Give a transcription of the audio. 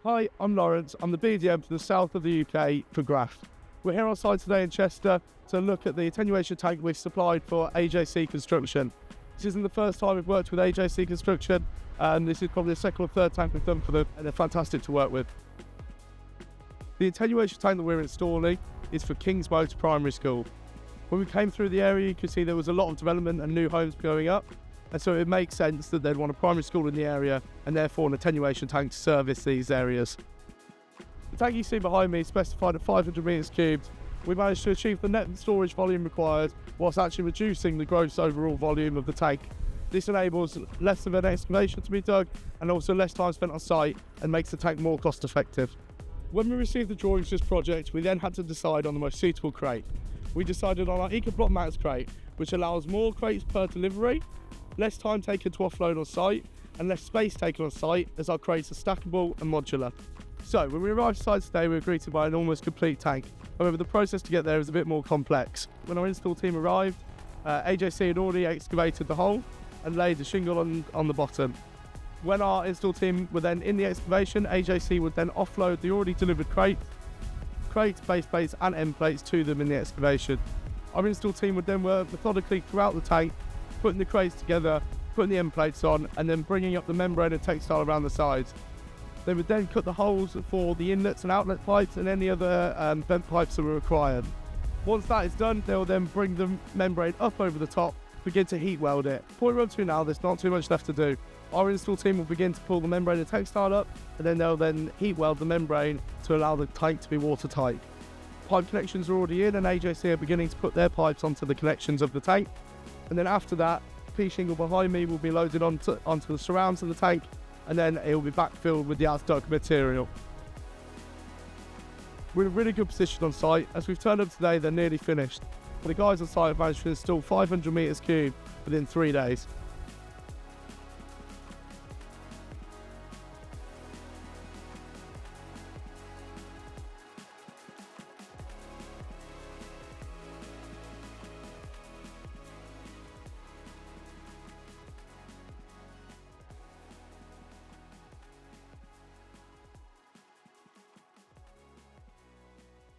Hi, I'm Lawrence. I'm the BDM for the south of the UK for GRAF. We're here on site today in Chester to look at the attenuation tank we've supplied for AJC Construction. This isn't the first time we've worked with AJC Construction, and this is probably the second or third tank we've done for them, and they're fantastic to work with. The attenuation tank that we're installing is for King's Motor Primary School. When we came through the area, you could see there was a lot of development and new homes going up, and so it makes sense that they'd want a primary school in the area and therefore an attenuation tank to service these areas. The tank you see behind me is specified at 500 metres cubed. We managed to achieve the net storage volume required whilst actually reducing the gross overall volume of the tank. This enables less of an excavation to be dug and also less time spent on site and makes the tank more cost effective. When we received the drawings for this project, we then had to decide on the most suitable crate. We decided on our EcoBloc maxx crate, which allows more crates per delivery, less time taken to offload on site, and less space taken on site as our crates are stackable and modular. So when we arrived at site today, we were greeted by an almost complete tank. However, the process to get there is a bit more complex. When our install team arrived, AJC had already excavated the hole and laid the shingle on the bottom. When our install team were then in the excavation, AJC would then offload the already delivered crates, base plates and end plates to them in the excavation. Our install team would then work methodically throughout the tank, putting the crates together, putting the end plates on, and then bringing up the membrane and textile around the sides. They would then cut the holes for the inlets and outlet pipes and any other vent pipes that were required. Once that is done, they will then bring the membrane up over the top, begin to heat weld it. Point we're up to now, there's not too much left to do. Our install team will begin to pull the membrane and textile up, and then they'll then heat weld the membrane to allow the tank to be watertight. Pipe connections are already in, and AJC are beginning to put their pipes onto the connections of the tank. And then after that, P shingle behind me will be loaded onto the surrounds of the tank, and then it will be backfilled with the as-dug material. We're in a really good position on site. As we've turned up today, they're nearly finished. But the guys on site have managed to install 500 metres cubed within 3 days.